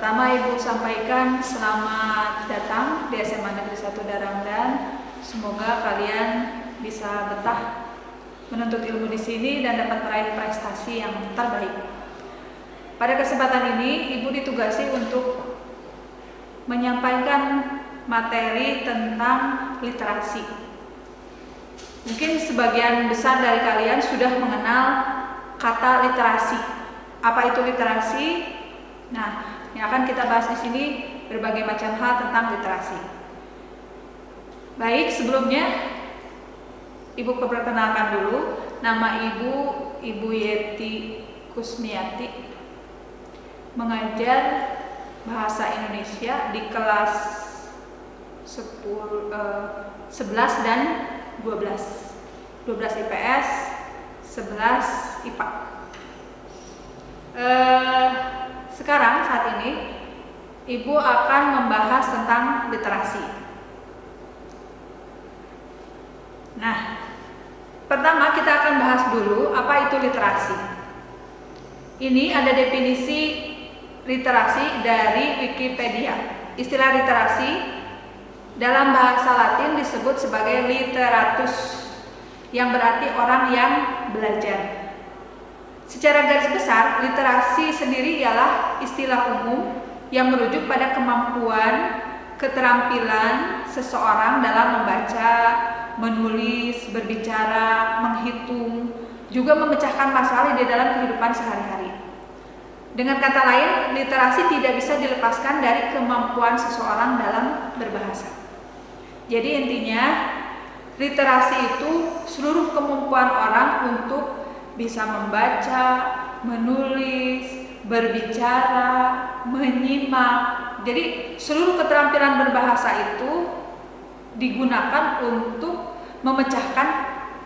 Pertama, Ibu sampaikan selamat datang di SMA Negeri 1 Darangdan. Semoga kalian bisa betah menuntut ilmu di sini dan dapat meraih prestasi yang terbaik. Pada kesempatan ini, Ibu ditugasi untuk menyampaikan materi tentang literasi. Mungkin sebagian besar dari kalian sudah mengenal kata literasi. Apa itu literasi? Nah, yang akan kita bahas di sini berbagai macam hal tentang literasi. Baik, sebelumnya Ibu perkenalkan dulu. Nama Ibu Yeti Kusmiati, mengajar bahasa Indonesia di kelas 11 dan 12 IPS, 11 IPA. Sekarang saat ini Ibu akan membahas tentang literasi. Nah, pertama kita akan bahas dulu apa itu literasi. Ini ada definisi literasi dari Wikipedia. Istilah literasi dalam bahasa Latin disebut sebagai literatus, yang berarti orang yang belajar. Secara garis besar, literasi sendiri ialah istilah umum yang merujuk pada kemampuan, keterampilan seseorang dalam membaca, menulis, berbicara, menghitung, juga memecahkan masalah di dalam kehidupan sehari-hari. Dengan kata lain, literasi tidak bisa dilepaskan dari kemampuan seseorang dalam berbahasa. Jadi intinya, literasi itu seluruh kemampuan orang untuk bisa membaca, menulis, berbicara, menyimak. Jadi seluruh keterampilan berbahasa itu digunakan untuk memecahkan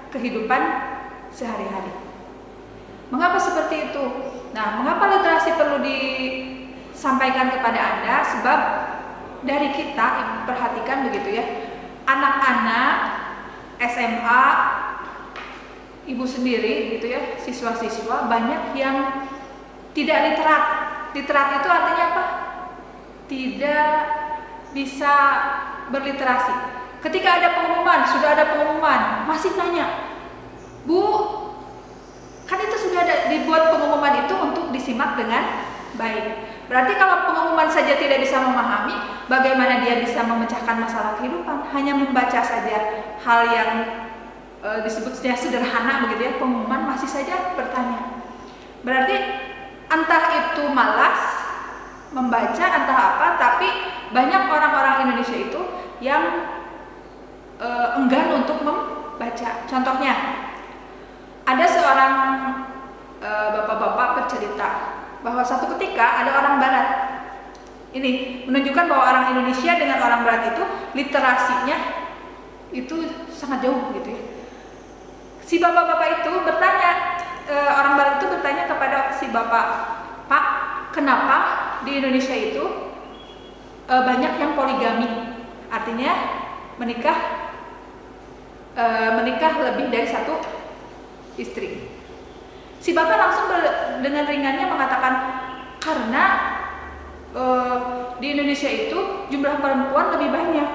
kehidupan sehari-hari. Mengapa seperti itu? Nah, mengapa literasi perlu disampaikan kepada Anda? Sebab dari kita, perhatikan begitu ya, anak-anak SMA, Ibu sendiri gitu ya, siswa-siswa banyak yang tidak literat. Literat itu artinya apa? Tidak bisa berliterasi. Ketika ada pengumuman, sudah ada pengumuman, masih nanya, Bu, kan itu sudah ada dibuat pengumuman itu untuk disimak dengan baik. Berarti kalau pengumuman saja tidak bisa memahami, bagaimana dia bisa memecahkan masalah kehidupan? Hanya membaca saja hal yang disebutnya sederhana begitu ya, pengumuman masih saja bertanya. Berarti entah itu malas membaca, entah apa, tapi banyak orang-orang Indonesia itu yang enggan untuk membaca. Contohnya, ada seorang bapak-bapak bercerita bahwa suatu ketika ada orang Barat. Ini menunjukkan bahwa orang Indonesia dengan orang Barat itu literasinya itu sangat jauh gitu ya. Si bapak-bapak itu bertanya, orang Barat itu bertanya kepada si bapak, Pak, kenapa di Indonesia itu banyak yang poligami? Artinya menikah lebih dari satu istri. Si bapak langsung dengan ringannya mengatakan, karena di Indonesia itu jumlah perempuan lebih banyak.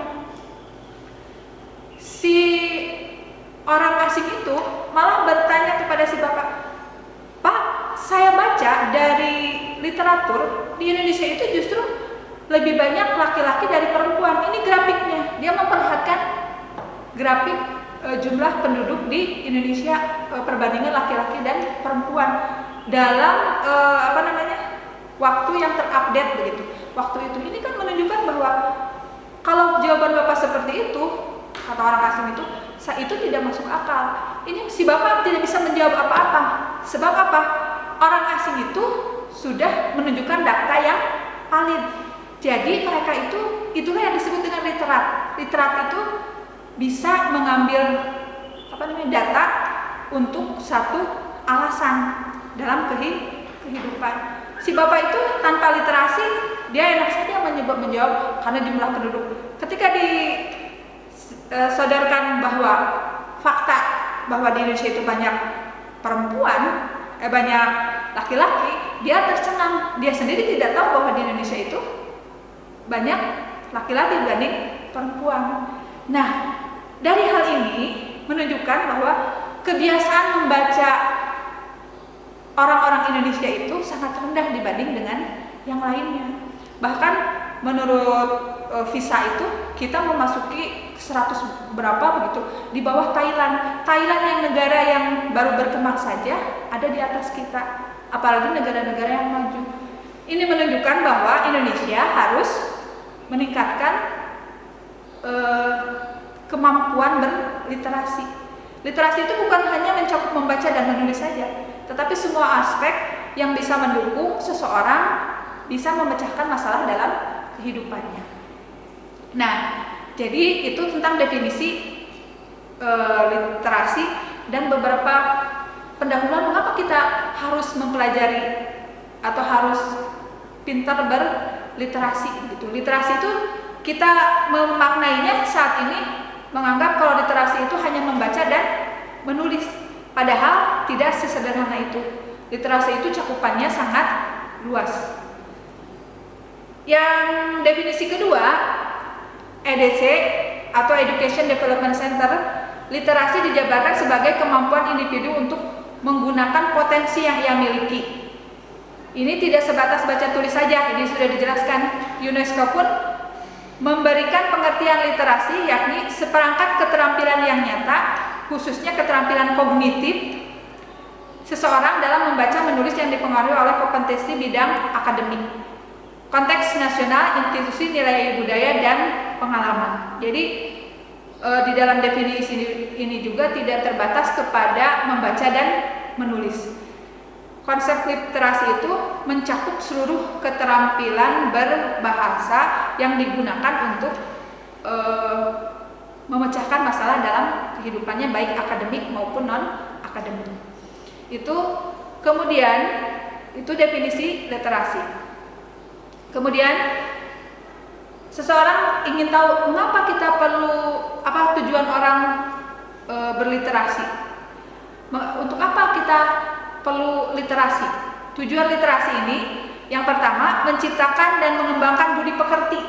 Si orang asing itu malah bertanya kepada si bapak, Pak, saya baca dari literatur di Indonesia itu justru lebih banyak laki-laki dari perempuan. Ini grafiknya, dia memperlihatkan grafik jumlah penduduk di Indonesia, perbandingan laki-laki dan perempuan dalam waktu yang terupdate begitu. Waktu itu ini kan menunjukkan bahwa kalau jawaban bapak seperti itu, kata orang asing itu tidak masuk akal. Ini si bapak tidak bisa menjawab apa-apa. Sebab apa? Orang asing itu sudah menunjukkan data yang valid. Jadi mereka itulah yang disebut dengan literat. Literat itu bisa mengambil data untuk satu alasan dalam kehidupan. Si bapak itu tanpa literasi, dia enak saja menjawab karena jumlah penduduk. Ketika disodorkan bahwa fakta bahwa di Indonesia itu banyak perempuan, banyak laki-laki, dia tercengang, dia sendiri tidak tahu bahwa di Indonesia itu banyak laki-laki dibanding perempuan. Nah, dari hal ini menunjukkan bahwa kebiasaan membaca orang-orang Indonesia itu sangat rendah dibanding dengan yang lainnya. Bahkan menurut visa itu kita memasuki 100 berapa begitu, di bawah Thailand. Thailand yang negara yang baru berkembang saja ada di atas kita, apalagi negara-negara yang maju. Ini menunjukkan bahwa Indonesia harus meningkatkan kemampuan berliterasi. Literasi itu bukan hanya mencakup membaca dan menulis saja, tetapi semua aspek yang bisa mendukung seseorang bisa memecahkan masalah dalam kehidupannya. Nah, jadi itu tentang definisi literasi dan beberapa pendahuluan mengapa kita harus mempelajari atau harus pintar berliterasi gitu. Literasi itu kita memaknainya saat ini menganggap kalau literasi itu hanya membaca dan menulis, padahal tidak sesederhana itu. Literasi itu cakupannya sangat luas. Yang definisi kedua, EDC atau Education Development Center, literasi dijabarkan sebagai kemampuan individu untuk menggunakan potensi yang ia miliki. Ini tidak sebatas baca tulis saja, ini sudah dijelaskan. UNESCO pun memberikan pengertian literasi yakni seperangkat keterampilan yang nyata, khususnya keterampilan kognitif seseorang dalam membaca menulis yang dipengaruhi oleh kompetensi bidang akademik, konteks nasional, institusi, nilai budaya, dan pengalaman. Jadi di dalam definisi ini juga tidak terbatas kepada membaca dan menulis. Konsep literasi itu mencakup seluruh keterampilan berbahasa yang digunakan untuk memecahkan masalah dalam kehidupannya, baik akademik maupun non-akademik. Itu kemudian itu definisi literasi. Kemudian seseorang ingin tahu mengapa kita perlu, apa tujuan orang berliterasi, untuk apa kita perlu literasi. Tujuan literasi ini yang pertama menciptakan dan mengembangkan budi pekerti,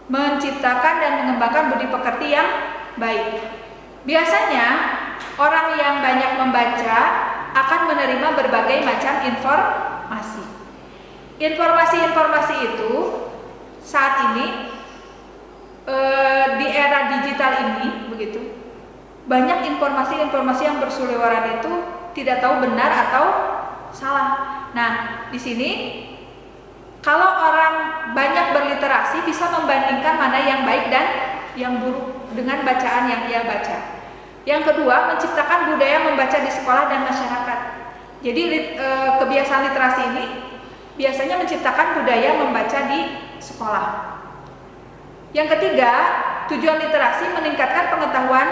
menciptakan dan mengembangkan budi pekerti yang baik. Biasanya orang yang banyak membaca akan menerima berbagai macam informasi. Informasi-informasi itu saat ini di era digital ini begitu, banyak informasi-informasi yang berseliweran itu tidak tahu benar atau salah. Nah, di sini kalau orang banyak berliterasi bisa membandingkan mana yang baik dan yang buruk dengan bacaan yang ia baca. Yang kedua, menciptakan budaya membaca di sekolah dan masyarakat. Jadi kebiasaan literasi ini biasanya menciptakan budaya membaca di sekolah. Yang ketiga, tujuan literasi meningkatkan pengetahuan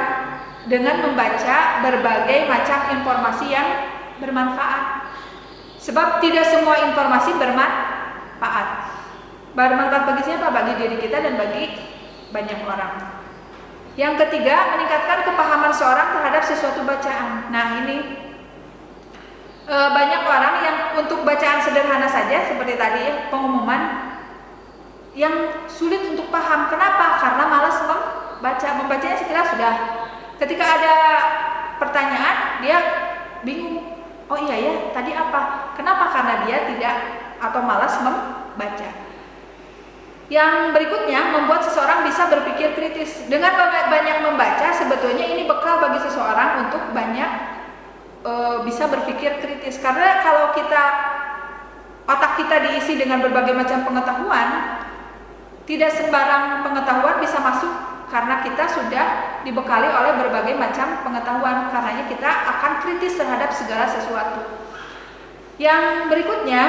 dengan membaca berbagai macam informasi yang bermanfaat. Sebab tidak semua informasi bermanfaat. Bermanfaat bagi siapa? Bagi diri kita dan bagi banyak orang. Yang ketiga, meningkatkan kepahaman seorang terhadap sesuatu bacaan. Nah, ini banyak orang yang untuk bacaan sederhana saja seperti tadi ya, pengumuman, yang sulit untuk paham. Kenapa? Karena malas membaca. Membacanya sekilas sudah. Ketika ada pertanyaan, dia bingung. Oh iya ya, tadi apa? Kenapa? Karena dia tidak atau malas membaca. Yang berikutnya, membuat seseorang bisa berpikir kritis. Dengan banyak membaca, sebetulnya ini bekal bagi seseorang untuk banyak bisa berpikir kritis. Karena kalau otak kita diisi dengan berbagai macam pengetahuan, tidak sembarang pengetahuan bisa masuk karena kita sudah dibekali oleh berbagai macam pengetahuan. Karenanya kita akan kritis terhadap segala sesuatu. Yang berikutnya,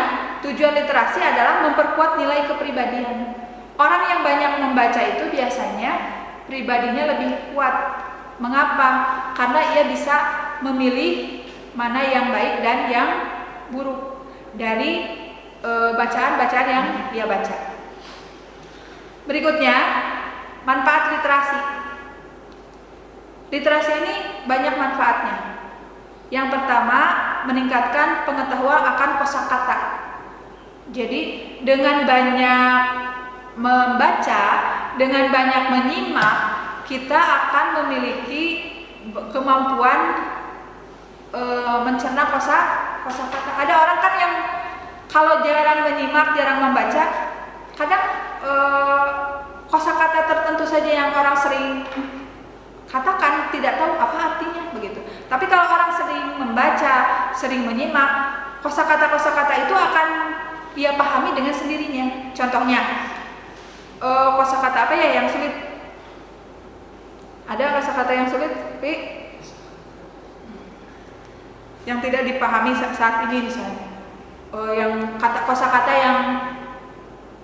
tujuan literasi adalah memperkuat nilai kepribadian. Orang yang banyak membaca itu biasanya pribadinya lebih kuat. Mengapa? Karena ia bisa memilih mana yang baik dan yang buruk dari bacaan-bacaan yang dia baca. Berikutnya, manfaat literasi. Literasi ini banyak manfaatnya. Yang pertama, meningkatkan pengetahuan akan kosakata. Jadi dengan banyak membaca, dengan banyak menyimak, kita akan memiliki kemampuan mencerna kosakata. Ada orang kan yang kalau jarang menyimak, jarang membaca, kadang kosakata tertentu saja yang orang sering katakan tidak tahu apa artinya begitu. Tapi kalau orang sering membaca, sering menyimak, kosakata-kosakata itu akan ia pahami dengan sendirinya. Contohnya, kosakata apa ya yang sulit? Ada kosakata yang sulit, Pi? Yang tidak dipahami saat ini misalnya. Yang kosakata yang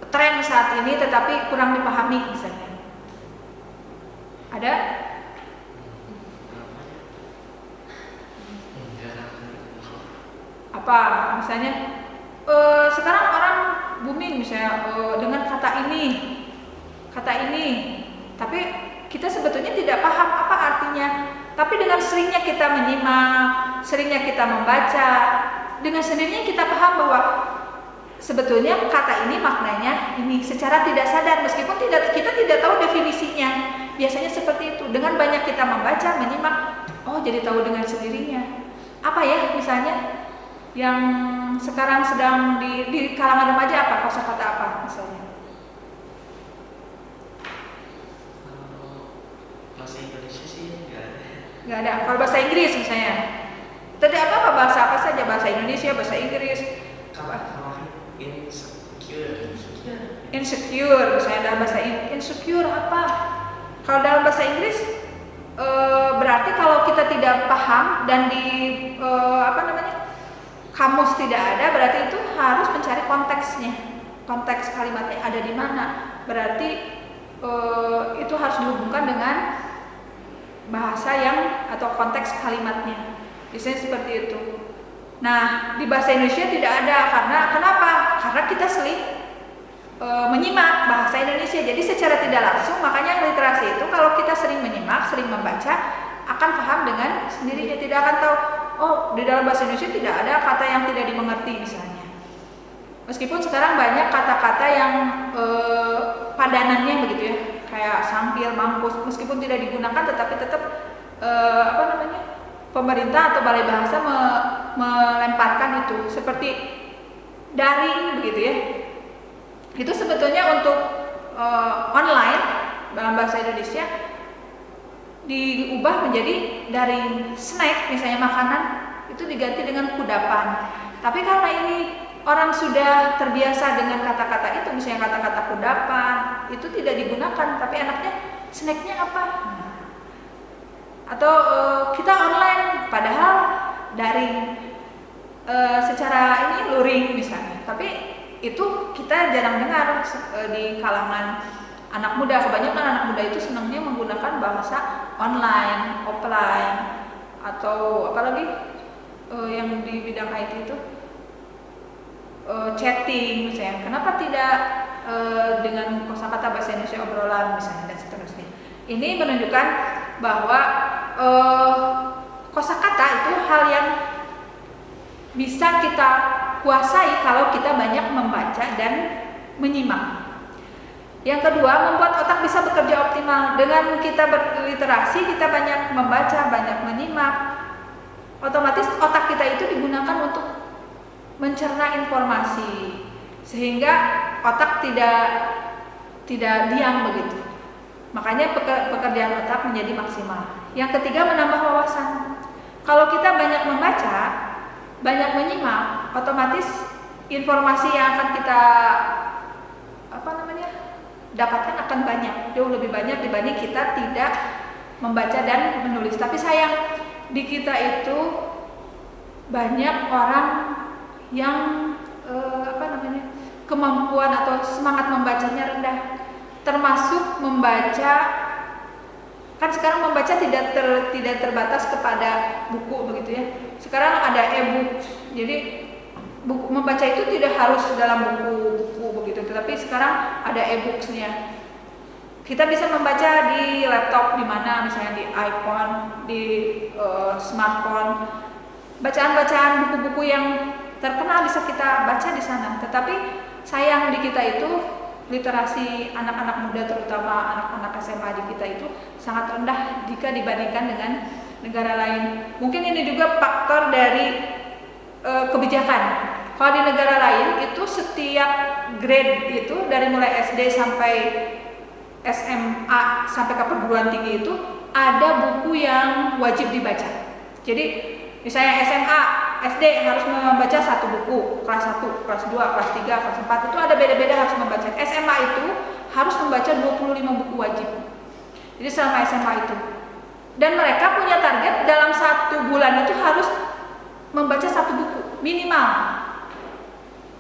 tren saat ini tetapi kurang dipahami misalnya. Ada? Apa misalnya sekarang orang booming misalnya dengan kata ini, tapi kita sebetulnya tidak paham apa artinya. Tapi dengan seringnya kita menyimak, seringnya kita membaca, dengan sendirinya kita paham bahwa sebetulnya kata ini maknanya ini secara tidak sadar meskipun kita tidak tahu definisinya. Biasanya seperti itu. Dengan banyak kita membaca, menyimak, oh jadi tahu dengan sendirinya. Apa ya misalnya yang sekarang sedang di kalangan remaja apa kosakata apa misalnya? Bahasa Indonesia sih nggak ada. Kalau bahasa Inggris misalnya, tadi apa bahasa saja, bahasa Indonesia, bahasa Inggris. Insecure misalnya dalam bahasa insecure apa? Kalau dalam bahasa Inggris berarti kalau kita tidak paham dan di kamus tidak ada, berarti itu harus mencari konteksnya. Konteks kalimatnya ada di mana? Berarti itu harus dihubungkan dengan bahasa yang atau konteks kalimatnya. Biasanya seperti itu. Nah, di bahasa Indonesia tidak ada karena kenapa? Karena kita sering menyimak bahasa Indonesia. Jadi secara tidak langsung, makanya literasi itu kalau kita sering menyimak, sering membaca, akan paham dengan sendirinya, tidak akan tahu oh di dalam bahasa Indonesia tidak ada kata yang tidak dimengerti misalnya. Meskipun sekarang banyak kata-kata yang padanannya begitu ya, kayak sampil, mampus, meskipun tidak digunakan tetapi tetap pemerintah atau balai bahasa melemparkan itu seperti daring begitu ya. Itu sebetulnya untuk online dalam bahasa Indonesia diubah menjadi dari snack misalnya makanan itu diganti dengan kudapan. Tapi karena ini orang sudah terbiasa dengan kata-kata itu, misalnya kata-kata kudapan itu tidak digunakan, tapi anaknya snacknya apa? Atau kita online padahal daring secara ini luring misalnya, tapi itu kita jarang dengar di kalangan anak muda. Kebanyakan anak muda itu senangnya menggunakan bahasa online, offline, atau apalagi yang di bidang IT itu chatting misalnya. Kenapa tidak dengan kosakata bahasa Indonesia obrolan misalnya dan seterusnya. Ini menunjukkan bahwa kosakata itu hal yang bisa kita kuasai kalau kita banyak membaca dan menyimak. Yang kedua, membuat otak bisa bekerja optimal. Dengan kita berliterasi, kita banyak membaca, banyak menyimak, otomatis otak kita itu digunakan untuk mencerna informasi, sehingga otak tidak diam begitu. Makanya pekerjaan otak menjadi maksimal. Yang ketiga, menambah wawasan. Kalau kita banyak membaca, banyak menyimak, otomatis informasi yang akan kita dapatkan akan banyak, jauh lebih banyak dibanding kita tidak membaca dan menulis. Tapi sayang, di kita itu banyak orang yang kemampuan atau semangat membacanya rendah. Termasuk membaca, kan sekarang membaca tidak terbatas kepada buku begitu ya. Sekarang ada e-book, jadi membaca itu tidak harus dalam buku begitu, tetapi sekarang ada e-booksnya. Kita bisa membaca di laptop, di mana misalnya di iPhone, di smartphone, bacaan-bacaan buku-buku yang terkenal bisa kita baca di sana. Tetapi sayang di kita itu literasi anak-anak muda, terutama anak-anak SMA di kita itu sangat rendah jika dibandingkan dengan negara lain. Mungkin ini juga faktor dari kebijakan. Kalau di negara lain itu setiap grade itu dari mulai SD sampai SMA sampai ke perguruan tinggi itu ada buku yang wajib dibaca. Jadi misalnya SMA, SD harus membaca satu buku, kelas 1, kelas 2, kelas 3, kelas 4 itu ada beda-beda harus membaca. SMA itu harus membaca 25 buku wajib. Jadi selama SMA itu. Dan mereka punya target dalam 1 bulan itu harus membaca 1 buku minimal.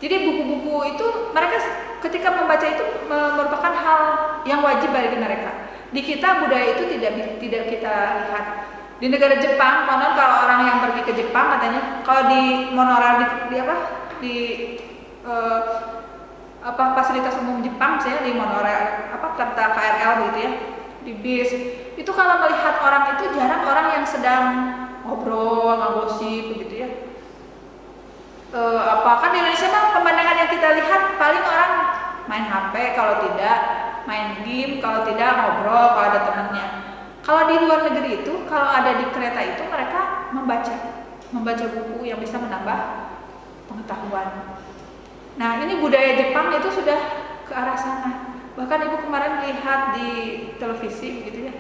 Jadi buku-buku itu mereka ketika membaca itu merupakan hal yang wajib bagi mereka. Di kita budaya itu tidak kita lihat. Di negara Jepang, konon kalau orang yang pergi ke Jepang katanya kalau di monorail fasilitas umum Jepang, misalnya di monorail kereta KRL begitu ya, di bis itu kalau melihat orang itu jarang orang yang sedang ngobrol, ngagosip begitu ya. Kan di Indonesia mah pemandangan yang kita lihat paling orang main HP, kalau tidak main game, kalau tidak ngobrol kalau ada temannya. Kalau di luar negeri itu, kalau ada di kereta itu mereka membaca buku yang bisa menambah pengetahuan. Nah, ini budaya Jepang itu sudah ke arah sana. Bahkan Ibu kemarin lihat di televisi begitu ya.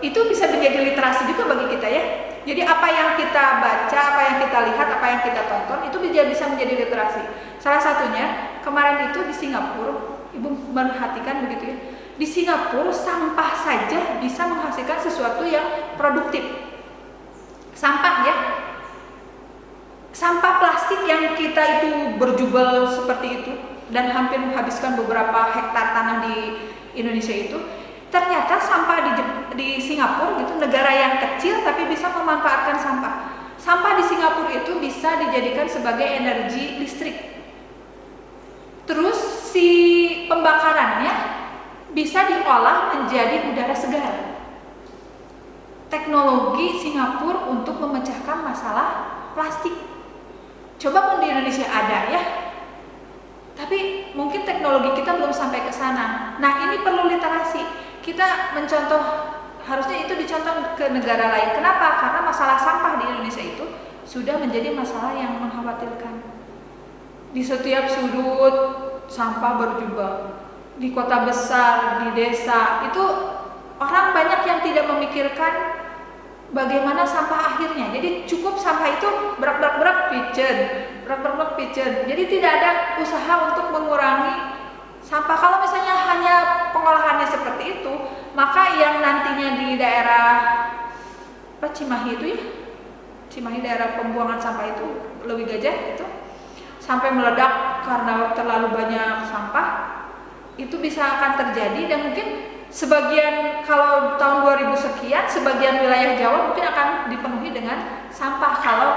Itu bisa menjadi literasi juga bagi kita ya. Jadi apa yang kita baca, apa yang kita lihat, apa yang kita tonton itu bisa menjadi literasi. Salah satunya kemarin itu di Singapura, Ibu merhatikan begitu ya. Di Singapura sampah saja bisa menghasilkan sesuatu yang produktif. Sampah ya. Sampah plastik yang kita itu berjubel seperti itu dan hampir menghabiskan beberapa hektar tanah di Indonesia itu, ternyata sampah di Singapura gitu, negara yang kecil tapi bisa memanfaatkan sampah. Sampah di Singapura itu bisa dijadikan sebagai energi listrik. Terus si pembakarannya bisa diolah menjadi udara segar. Teknologi Singapura untuk memecahkan masalah plastik. Coba pun di Indonesia ada ya. Tapi mungkin teknologi kita belum sampai ke sana. Nah, ini perlu literasi. Kita mencontoh, harusnya itu dicontoh ke negara lain. Kenapa? Karena masalah sampah di Indonesia itu sudah menjadi masalah yang mengkhawatirkan. Di setiap sudut sampah berjubel. Di kota besar, di desa, itu orang banyak yang tidak memikirkan bagaimana sampah akhirnya. Jadi cukup sampah itu berak pijen. Jadi tidak ada usaha untuk mengurangi sampah. Kalau misalnya hanya pengolahannya seperti itu, maka yang nantinya di daerah Cimahi itu ya, Cimahi daerah pembuangan sampah itu, Leuwi Gajah itu, sampai meledak karena terlalu banyak sampah. Itu bisa akan terjadi dan mungkin sebagian, kalau tahun 2000 sekian, sebagian wilayah Jawa mungkin akan dipenuhi dengan sampah kalau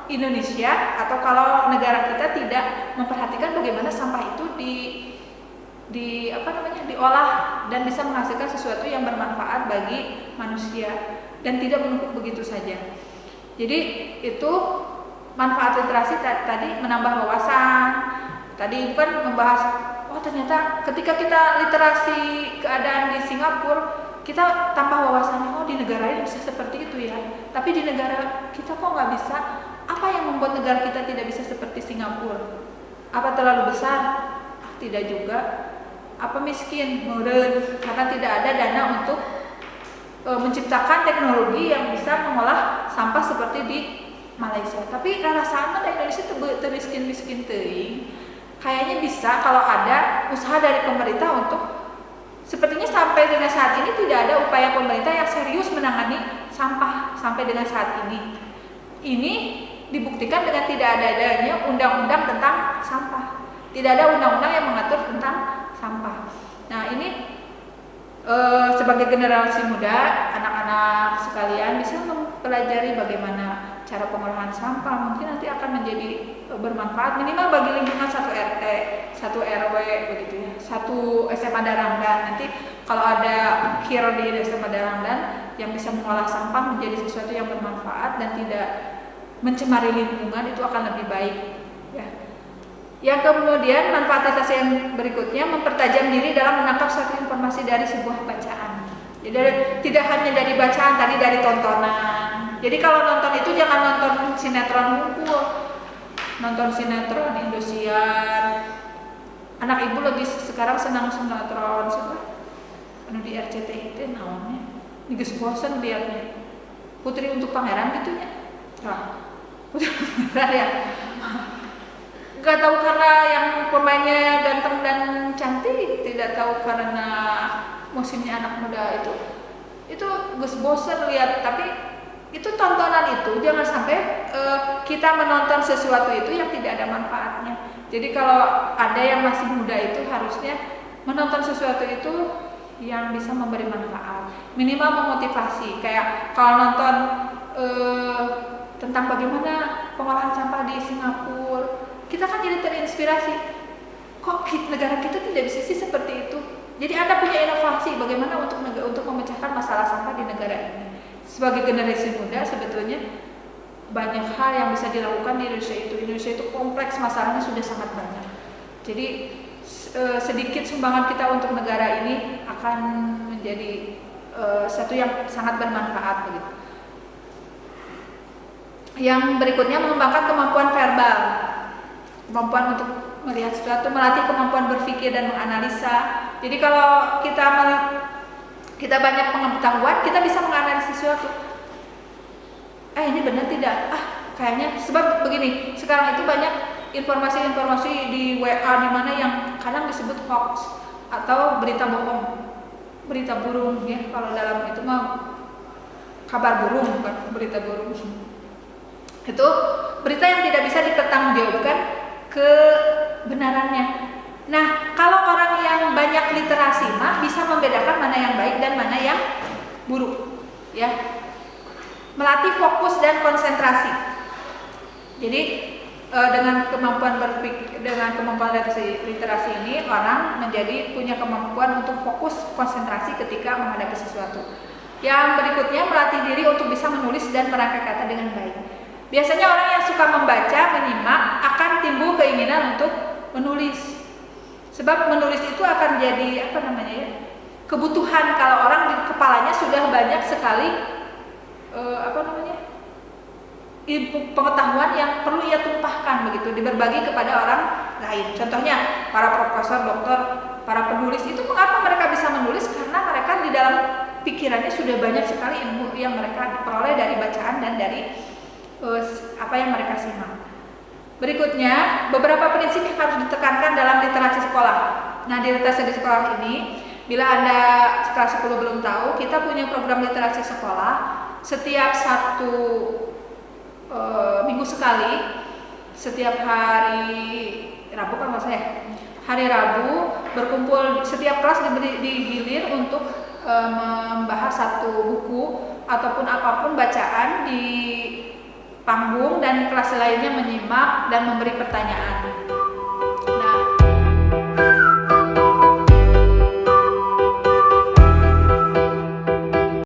Indonesia atau kalau negara kita tidak memperhatikan bagaimana sampah itu diolah dan bisa menghasilkan sesuatu yang bermanfaat bagi manusia dan tidak menumpuk begitu saja. Jadi itu manfaat literasi tadi, menambah wawasan. Tadi bukan membahas ternyata ketika kita literasi keadaan di Singapura, kita tambah wawasannya, di negara ini bisa seperti itu ya. Tapi di negara kita kok nggak bisa? Apa yang membuat negara kita tidak bisa seperti Singapura? Apa terlalu besar? Tidak juga. Apa miskin? Meureun, karena tidak ada dana untuk menciptakan teknologi yang bisa mengolah sampah seperti di Malaysia. Tapi rasanya di Indonesia termiskin-miskin teuing. Kayaknya bisa kalau ada usaha dari pemerintah untuk, sepertinya sampai dengan saat ini tidak ada upaya pemerintah yang serius menangani sampah sampai dengan saat ini. Ini dibuktikan dengan tidak adanya undang-undang tentang sampah. Tidak ada undang-undang yang mengatur tentang sampah. Nah, ini sebagai generasi muda, anak-anak sekalian bisa mempelajari bagaimana cara pengolahan sampah, mungkin nanti akan menjadi bermanfaat minimal bagi lingkungan satu RT, satu RW begitu ya, satu SMA Darangdan. Nanti kalau ada kir di SMA Darangdan yang bisa mengolah sampah menjadi sesuatu yang bermanfaat dan tidak mencemari lingkungan, itu akan lebih baik ya. Yang kemudian manfaat literasi yang berikutnya, mempertajam diri dalam menangkap suatu informasi dari sebuah bacaan. Jadi tidak hanya dari bacaan, tadi dari tontonan. Jadi kalau nonton itu jangan nonton sinetron hukum, nonton sinetron Indosiar. Anak ibu lagi sekarang senang sinetron siapa? Anu di RCTI itu namanya. Nigus bosan liatnya. Putri untuk Pangeran gitu ya. Nah, Putri untuk Pangeran ya. Gak tahu karena yang pemainnya ganteng dan cantik, tidak tahu karena musimnya anak muda itu gus bosen lihat. Tapi itu tontonan itu jangan sampai kita menonton sesuatu itu yang tidak ada manfaatnya. Jadi kalau ada yang masih muda itu harusnya menonton sesuatu itu yang bisa memberi manfaat, minimal memotivasi. Kayak kalau nonton tentang bagaimana pengolahan sampah di Singapura, kita kan jadi terinspirasi, kok negara kita tidak bisa sih seperti itu. Jadi Anda punya inovasi bagaimana untuk memecahkan masalah sampah di negara ini. Sebagai generasi muda sebetulnya banyak hal yang bisa dilakukan di Indonesia itu. Indonesia itu kompleks, masalahnya sudah sangat banyak. Jadi sedikit sumbangan kita untuk negara ini akan menjadi satu yang sangat bermanfaat begitu. Yang berikutnya, mengembangkan kemampuan verbal. Kemampuan untuk melihat sesuatu, melatih kemampuan berpikir dan menganalisa. Jadi kalau kita banyak pengetahuan, kita bisa menganalisis sesuatu. Ini benar tidak? Kayaknya sebab begini. Sekarang itu banyak informasi-informasi di WA di mana yang kadang disebut hoax atau berita bohong, berita burung ya. Kalau dalam itu mah kabar burung, bukan berita burung. Itu berita yang tidak bisa dipertanggungjawabkan kebenarannya. Nah, kalau orang yang banyak literasi mah bisa membedakan mana yang baik dan mana yang buruk, ya. Melatih fokus dan konsentrasi. Jadi dengan kemampuan berpikir, dengan kemampuan literasi ini, orang menjadi punya kemampuan untuk fokus konsentrasi ketika menghadapi sesuatu. Yang berikutnya, melatih diri untuk bisa menulis dan merangkai kata dengan baik. Biasanya orang yang suka membaca, menyimak, akan timbul keinginan untuk menulis. Sebab menulis itu akan jadi kebutuhan kalau orang di kepalanya sudah banyak sekali ilmu pengetahuan yang perlu ia tumpahkan begitu, diberbagi kepada orang lain. Contohnya para profesor, dokter, para penulis itu mengapa mereka bisa menulis? Karena mereka di dalam pikirannya sudah banyak sekali ilmu yang mereka peroleh dari bacaan dan dari apa yang mereka simak. Berikutnya, beberapa prinsip yang harus ditekankan dalam literasi sekolah. Nah, di literasi di sekolah ini, bila Anda kelas 10 belum tahu, kita punya program literasi sekolah. Setiap satu minggu sekali, setiap hari Rabu kan maksudnya, hari Rabu berkumpul, setiap kelas digilir untuk membahas satu buku ataupun apapun bacaan di panggung, dan kelas lainnya menyimak dan memberi pertanyaan.